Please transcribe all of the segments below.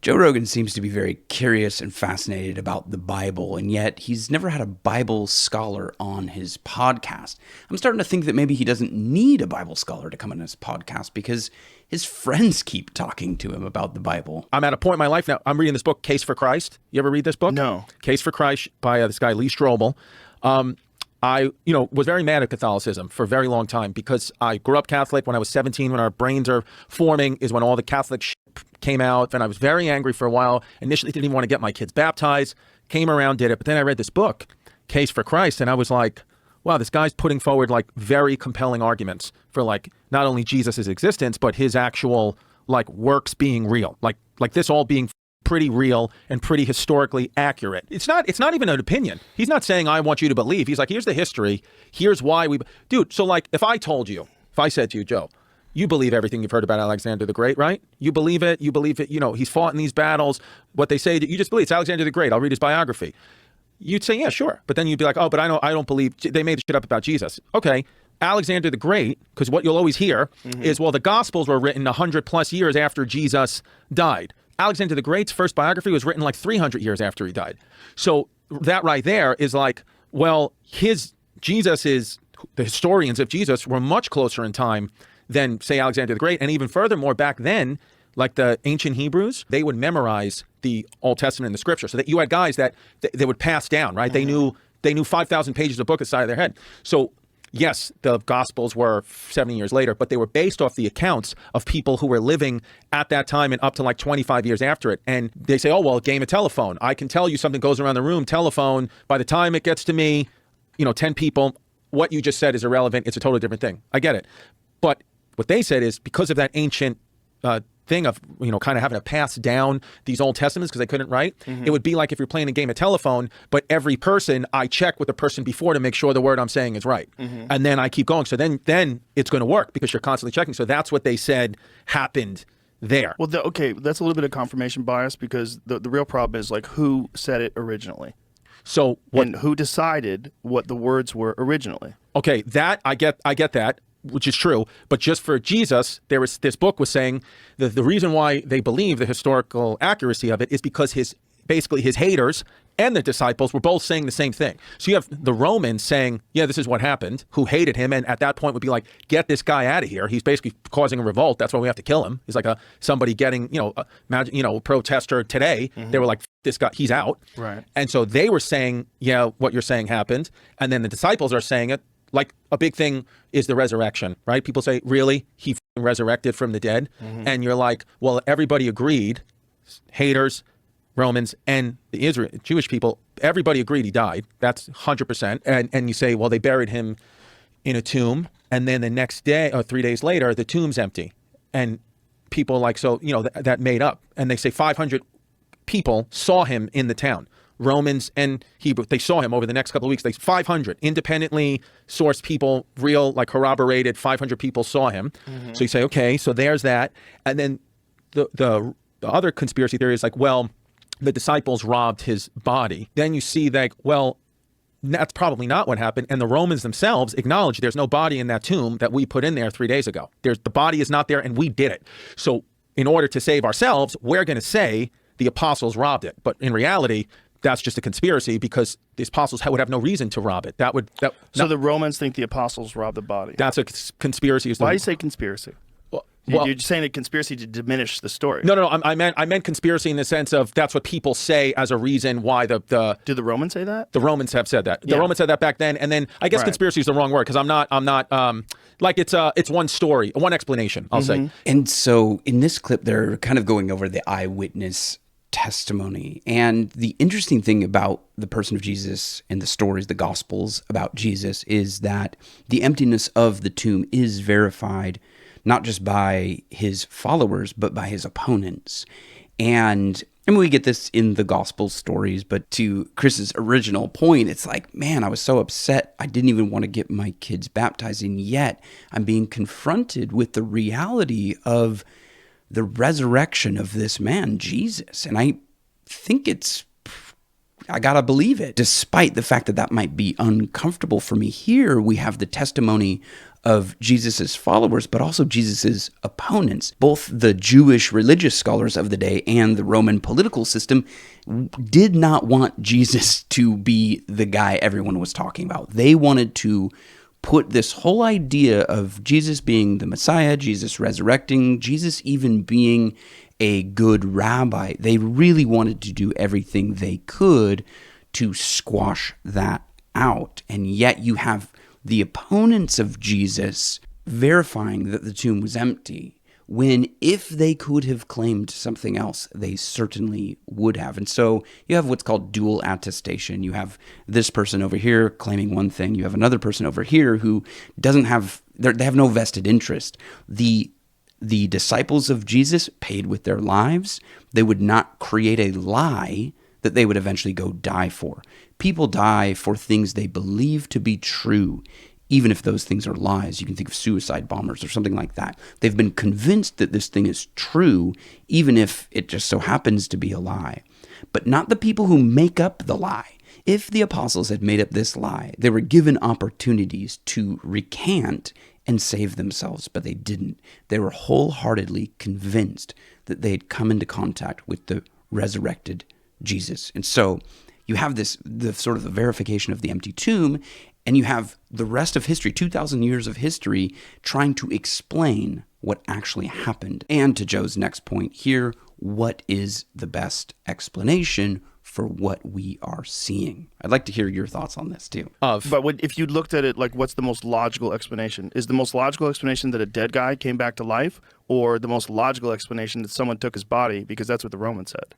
Joe Rogan seems to be very curious and fascinated about the Bible, and yet he's never had a Bible scholar on his podcast. I'm starting to think that maybe he doesn't need a Bible scholar to come on his podcast because his friends keep talking to him about the Bible. I'm at a point in my life now, I'm reading this book, Case for Christ. You ever read this book? No. Case for Christ by this guy, Lee Strobel. I was very mad at Catholicism for a very long time because I grew up Catholic. When I was 17, when our brains are forming, is when all the Catholic shit came out. And I was very angry for a while. Initially, didn't even want to get my kids baptized. Came around, did it. But then I read this book, Case for Christ, and I was like, wow, this guy's putting forward like very compelling arguments for like not only Jesus's existence, but his actual like works being real. Like this all being pretty real and pretty historically accurate. It's not even an opinion. He's not saying, I want you to believe. He's like, here's the history. Here's why dude, so like if I said to you, Joe, you believe everything you've heard about Alexander the Great, right? You believe it. He's fought in these battles. What they say, you just believe it's Alexander the Great. I'll read his biography. You'd say, yeah, sure. But then you'd be like, oh, but I don't believe they made the shit up about Jesus. Okay. Alexander the Great, because what you'll always hear is, well, the Gospels were written 100 plus years after Jesus died. Alexander the Great's first biography was written like 300 years after he died. So that right there is like, well, the historians of Jesus were much closer in time than, say, Alexander the Great. And even furthermore, back then, like the ancient Hebrews, they would memorize the Old Testament and the Scripture, so that you had guys that they would pass down, right? They knew 5,000 pages of book aside of their head. So yes, the Gospels were 70 years later, but they were based off the accounts of people who were living at that time and up to like 25 years after it. And they say, oh, well, a game of telephone. I can tell you something goes around the room, telephone. By the time it gets to me, 10 people, what you just said is irrelevant. It's a totally different thing. I get it. But what they said is because of that ancient thing of, kind of having to pass down these Old Testaments because they couldn't write, it would be like if you're playing a game of telephone, but every person, I check with the person before to make sure the word I'm saying is right. And then I keep going. So then it's going to work because you're constantly checking. So that's what they said happened there. Well, okay, that's a little bit of confirmation bias because the real problem is like who said it originally. So and who decided what the words were originally. Okay, that I get that, which is true. But just for Jesus, this book was saying that the reason why they believe the historical accuracy of it is because his haters and the disciples were both saying the same thing. So you have the Romans saying, yeah, this is what happened, who hated him, and at that point would be like, get this guy out of here. He's basically causing a revolt. That's why we have to kill him. He's like somebody getting, a protester today. They were like, this guy, he's out. Right. And so they were saying, yeah, what you're saying happened. And then the disciples are saying it. Like a big thing is the resurrection, right? People say, really? He resurrected from the dead? And you're like, well, everybody agreed, haters, Romans, and the Jewish people, everybody agreed he died. That's 100%. And you say, well, they buried him in a tomb. And then the next day, or 3 days later, the tomb's empty. And people are like, so, that made up. And they say 500 people saw him in the town. Romans and Hebrew, they saw him over the next couple of weeks. 500 independently sourced people, real, like corroborated, 500 people saw him. So you say, okay, so there's that. And then the other conspiracy theory is like, well, the disciples robbed his body. Then you see that, well, that's probably not what happened. And the Romans themselves acknowledge there's no body in that tomb that we put in there 3 days ago. The body is not there and we did it. So in order to save ourselves, we're going to say the apostles robbed it. But in reality, that's just a conspiracy because the apostles would have no reason to rob it. So the Romans think the apostles robbed the body. That's a conspiracy. Why do you say conspiracy? Well, you're saying a conspiracy to diminish the story. No. I meant conspiracy in the sense of that's what people say as a reason why the. Do the Romans say that? The Romans have said that. The Romans said that back then, and then I guess conspiracy is the wrong word because I'm not like it's one story, one explanation. I'll say. And so in this clip, they're kind of going over the eyewitness testimony. And the interesting thing about the person of Jesus and the stories, the Gospels about Jesus, is that the emptiness of the tomb is verified not just by his followers, but by his opponents. And we get this in the Gospel stories, but to Chris's original point, it's like, man, I was so upset. I didn't even want to get my kids baptized, and yet I'm being confronted with the reality of the resurrection of this man, Jesus. And I think it's I gotta believe it, despite the fact that that might be uncomfortable for me. Here we have the testimony of Jesus's followers, but also Jesus's opponents. Both the Jewish religious scholars of the day and the Roman political system did not want Jesus to be the guy everyone was talking about. They wanted to put this whole idea of Jesus being the Messiah, Jesus resurrecting, Jesus even being a good rabbi. They really wanted to do everything they could to squash that out. And yet you have the opponents of Jesus verifying that the tomb was empty, when if they could have claimed something else, they certainly would have. And so you have what's called dual attestation. You have this person over here claiming one thing. You have another person over here who doesn't have, they have no vested interest. The disciples of Jesus paid with their lives. They would not create a lie that they would eventually go die for. People die for things they believe to be true, even if those things are lies. You can think of suicide bombers or something like that. They've been convinced that this thing is true, even if it just so happens to be a lie. But not the people who make up the lie. If the apostles had made up this lie, they were given opportunities to recant and save themselves, but they didn't. They were wholeheartedly convinced that they had come into contact with the resurrected Jesus. And so you have the sort of the verification of the empty tomb, and you have the rest of history, 2,000 years of history, trying to explain what actually happened. And to Joe's next point here, what is the best explanation for what we are seeing? I'd like to hear your thoughts on this too. But if you looked at it like, what's the most logical explanation? Is the most logical explanation that a dead guy came back to life, or the most logical explanation that someone took his body? Because that's what the Romans said.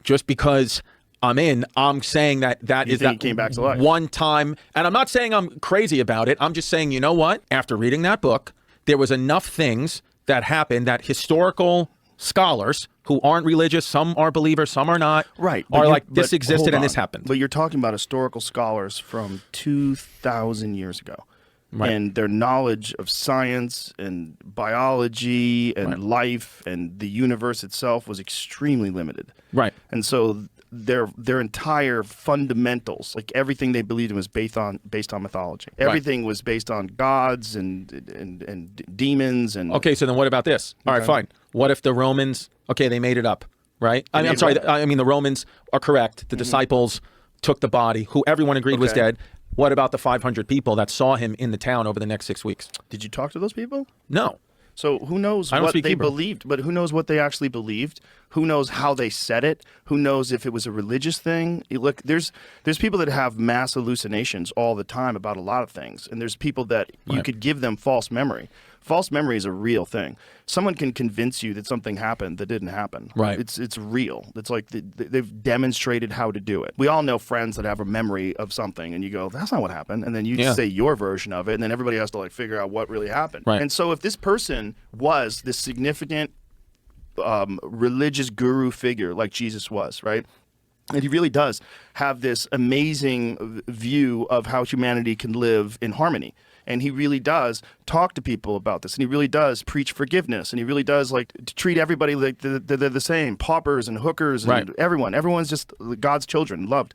Just because I'm saying that You is think that he came back to life? one time, and I'm not saying I'm crazy about it. I'm just saying, you know what? After reading that book, there was enough things that happened that historical scholars who aren't religious, some are believers, some are not, Right. are like, But this existed hold and this on. happened. But you're talking about historical scholars from 2,000 years ago. Right. And their knowledge of science and biology and life and the universe itself was extremely limited. Right. And so their entire fundamentals, like everything they believed in, was based on mythology. Everything was based on gods and demons and. Okay, so then what about this? All right, fine. What if the Romans? Okay, they made it up, right? I'm sorry. I mean, the Romans are correct. The disciples took the body, who everyone agreed was dead. What about the 500 people that saw him in the town over the next 6 weeks? Did you talk to those people? No. So who knows don't what speak they Hebrew. believed, but who knows what they actually believed? Who knows how they said it? Who knows if it was a religious thing? You look, there's people that have mass hallucinations all the time about a lot of things, and there's people that you could give them false memory. False memory is a real thing. Someone can convince you that something happened that didn't happen. Right. It's real. It's like they've demonstrated how to do it. We all know friends that have a memory of something, and you go, "That's not what happened," and then you say your version of it, and then everybody has to like figure out what really happened. Right. And so, if this person was this significant religious guru figure like Jesus was, right? And he really does have this amazing view of how humanity can live in harmony. And he really does talk to people about this. And he really does preach forgiveness. And he really does like to treat everybody like they're the same. Paupers and hookers and everyone. Everyone's just God's children, loved.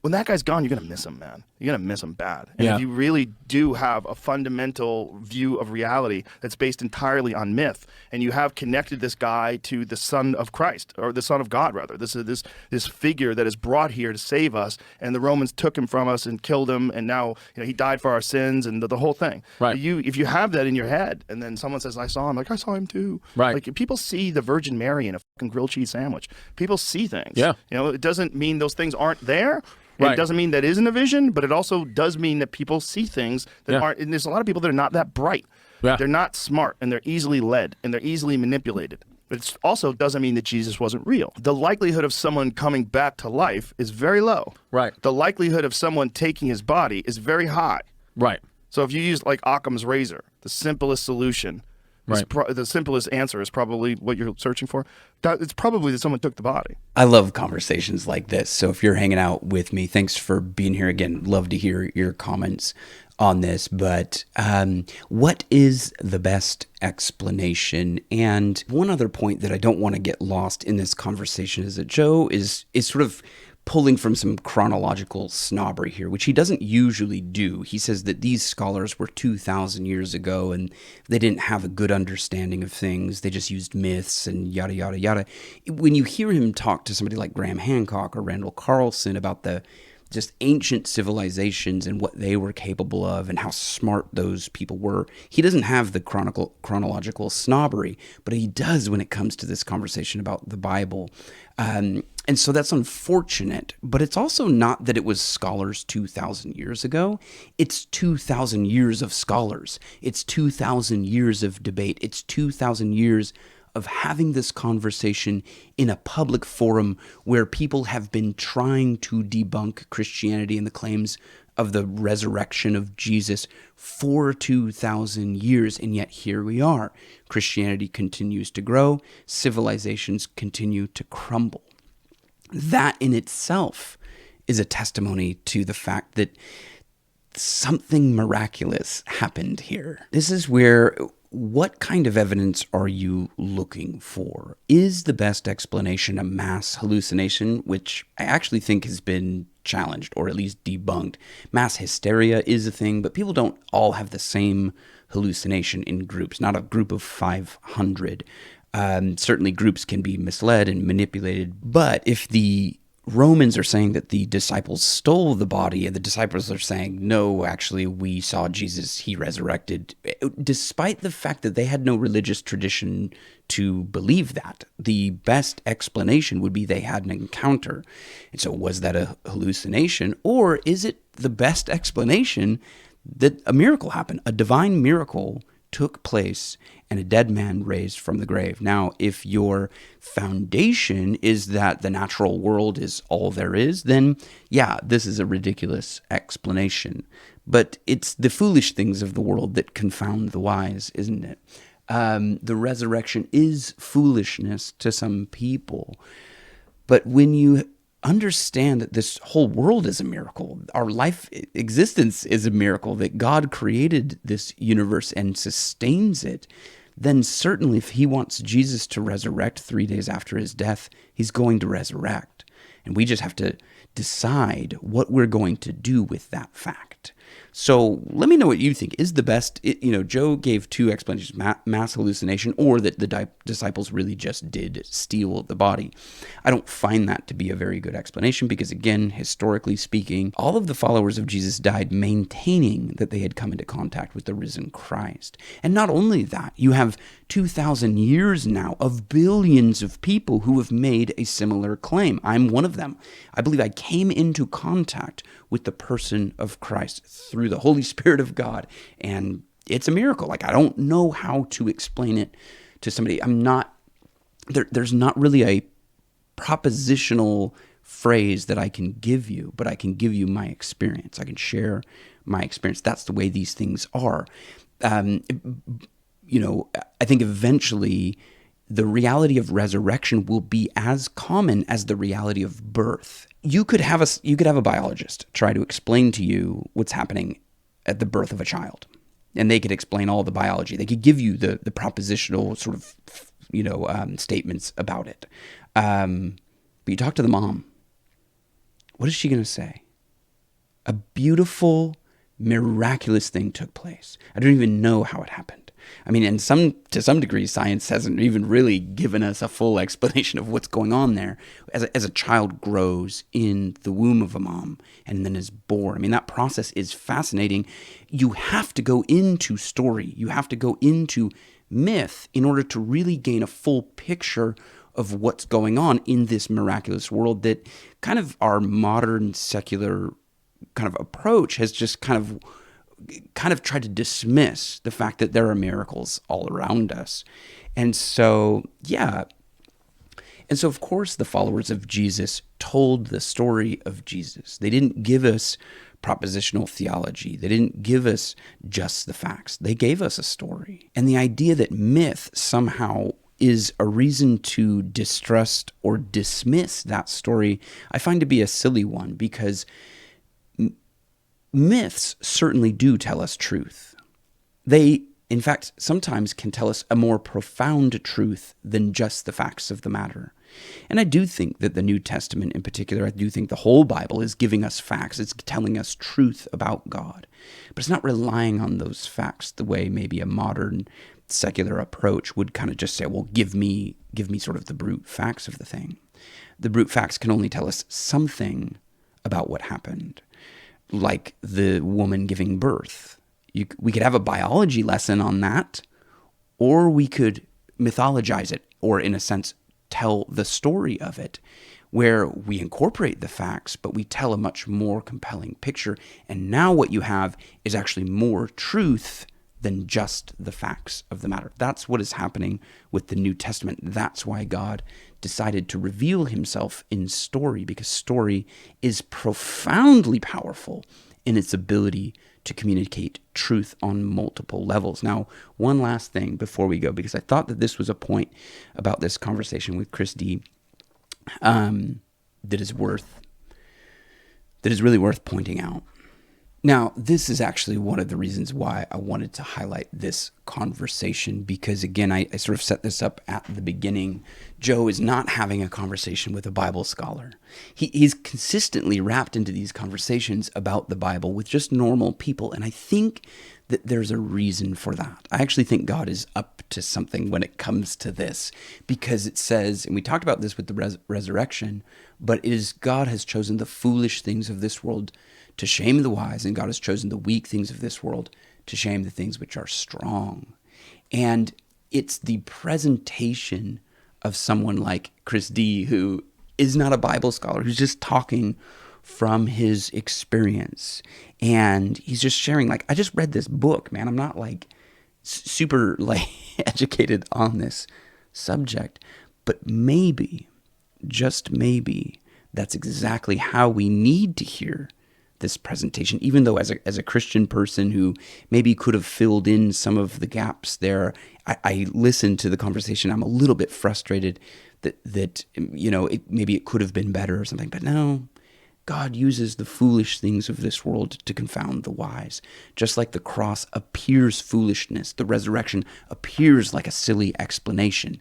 When that guy's gone, you're going to miss him, man. You're going to miss him bad. And if you really do have a fundamental view of reality that's based entirely on myth, and you have connected this guy to the Son of Christ, or the Son of God, rather, this figure that is brought here to save us, and the Romans took him from us and killed him, and now he died for our sins, and the whole thing. Right. If you have that in your head, and then someone says, I saw him, like, I saw him too. Right. Like, people see the Virgin Mary in a fucking grilled cheese sandwich. People see things. Yeah. It doesn't mean those things aren't there. Right. It doesn't mean that isn't a vision, but it also does mean that people see things that aren't. And there's a lot of people that are not that bright. Yeah. They're not smart, and they're easily led, and they're easily manipulated. But it also doesn't mean that Jesus wasn't real. The likelihood of someone coming back to life is very low. Right. The likelihood of someone taking his body is very high. Right. So if you use like Occam's razor, the simplest solution, Right. The simplest answer is probably what you're searching for. It's probably that someone took the body. I love conversations like this. So if you're hanging out with me, thanks for being here again. Love to hear your comments on this. But what is the best explanation? And one other point that I don't want to get lost in this conversation is that Joe is sort of pulling from some chronological snobbery here, which he doesn't usually do. He says that these scholars were 2,000 years ago and they didn't have a good understanding of things. They just used myths and yada, yada, yada. When you hear him talk to somebody like Graham Hancock or Randall Carlson about the just ancient civilizations and what they were capable of and how smart those people were, he doesn't have the chronological snobbery, but he does when it comes to this conversation about the Bible. And so that's unfortunate, but it's also not that it was scholars 2,000 years ago. It's 2,000 years of scholars. It's 2,000 years of debate. It's 2,000 years of having this conversation in a public forum where people have been trying to debunk Christianity and the claims of the resurrection of Jesus for 2,000 years. And yet here we are. Christianity continues to grow. Civilizations continue to crumble. That in itself is a testimony to the fact that something miraculous happened here. This is where, what kind of evidence are you looking for? Is the best explanation a mass hallucination, which I actually think has been challenged or at least debunked? Mass hysteria is a thing, but people don't all have the same hallucination in groups, not a group of 500. Certainly groups can be misled and manipulated, but if the Romans are saying that the disciples stole the body and the disciples are saying, no, actually we saw Jesus, he resurrected, despite the fact that they had no religious tradition to believe that, the best explanation would be they had an encounter. And so was that a hallucination, or is it the best explanation that a miracle happened, a divine miracle took place and a dead man raised from the grave? Now, if your foundation is that the natural world is all there is, then yeah, this is a ridiculous explanation. But it's the foolish things of the world that confound the wise, isn't it? The resurrection is foolishness to some people. But when you understand that this whole world is a miracle, our life existence is a miracle, that God created this universe and sustains it, then certainly if he wants Jesus to resurrect 3 days after his death, he's going to resurrect. And we just have to decide what we're going to do with that fact. So let me know what you think is the best. Joe gave two explanations, mass hallucination, or that the disciples really just did steal the body. I don't find that to be a very good explanation because, again, historically speaking, all of the followers of Jesus died maintaining that they had come into contact with the risen Christ. And not only that, you have 2,000 years now of billions of people who have made a similar claim. I'm one of them. I believe I came into contact with the person of Christ through the Holy Spirit of God. And it's a miracle. Like, I don't know how to explain it to somebody. There's not really a propositional phrase that I can give you, but I can give you my experience. I can share my experience. That's the way these things are. I think eventually the reality of resurrection will be as common as the reality of birth. You could have a biologist try to explain to you what's happening at the birth of a child, and they could explain all the biology. They could give you the propositional sort of statements about it. But you talk to the mom. What is she going to say? A beautiful, miraculous thing took place. I don't even know how it happened. I mean, to some degree, science hasn't even really given us a full explanation of what's going on there. As a child grows in the womb of a mom and then is born, I mean, that process is fascinating. You have to go into story. You have to go into myth in order to really gain a full picture of what's going on in this miraculous world that kind of our modern secular kind of approach has just kind of tried to dismiss the fact that there are miracles all around us. And so, of course, the followers of Jesus told the story of Jesus. They didn't give us propositional theology. They didn't give us just the facts. They gave us a story. And the idea that myth somehow is a reason to distrust or dismiss that story, I find to be a silly one, because myths certainly do tell us truth. They, in fact, sometimes can tell us a more profound truth than just the facts of the matter. And I do think that the New Testament in particular, I do think the whole Bible is giving us facts. It's telling us truth about God. But it's not relying on those facts the way maybe a modern secular approach would kind of just say, well, give me sort of the brute facts of the thing. The brute facts can only tell us something about what happened, like the woman giving birth. We could have a biology lesson on that, or we could mythologize it, or in a sense, tell the story of it, where we incorporate the facts, but we tell a much more compelling picture. And now what you have is actually more truth than just the facts of the matter. That's what is happening with the New Testament. That's why God decided to reveal himself in story, because story is profoundly powerful in its ability to communicate truth on multiple levels. Now, one last thing before we go, because I thought that this was a point about this conversation with Chris D that is really worth pointing out. Now, this is actually one of the reasons why I wanted to highlight this conversation, because again, I sort of set this up at the beginning. Joe is not having a conversation with a Bible scholar. He's consistently wrapped into these conversations about the Bible with just normal people, and I think that there's a reason for that. I actually think God is up to something when it comes to this, because it says, and we talked about this with the resurrection, but it is God has chosen the foolish things of this world to shame the wise, and God has chosen the weak things of this world to shame the things which are strong. And it's the presentation of someone like Chris D, who is not a Bible scholar, who's just talking from his experience. And he's just sharing, like, I just read this book, man. I'm not like super like educated on this subject, but maybe, just maybe, that's exactly how we need to hear this presentation, even though as a Christian person who maybe could have filled in some of the gaps there, I listened to the conversation. I'm a little bit frustrated that maybe it could have been better or something, but no, God uses the foolish things of this world to confound the wise. Just like the cross appears foolishness, the resurrection appears like a silly explanation.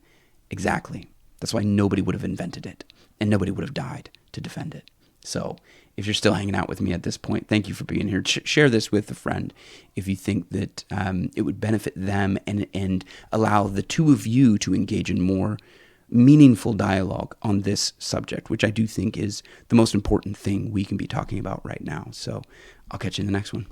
Exactly. That's why nobody would have invented it, and nobody would have died to defend it. So if you're still hanging out with me at this point, thank you for being here. Share this with a friend if you think that it would benefit them and allow the two of you to engage in more meaningful dialogue on this subject, which I do think is the most important thing we can be talking about right now. So I'll catch you in the next one.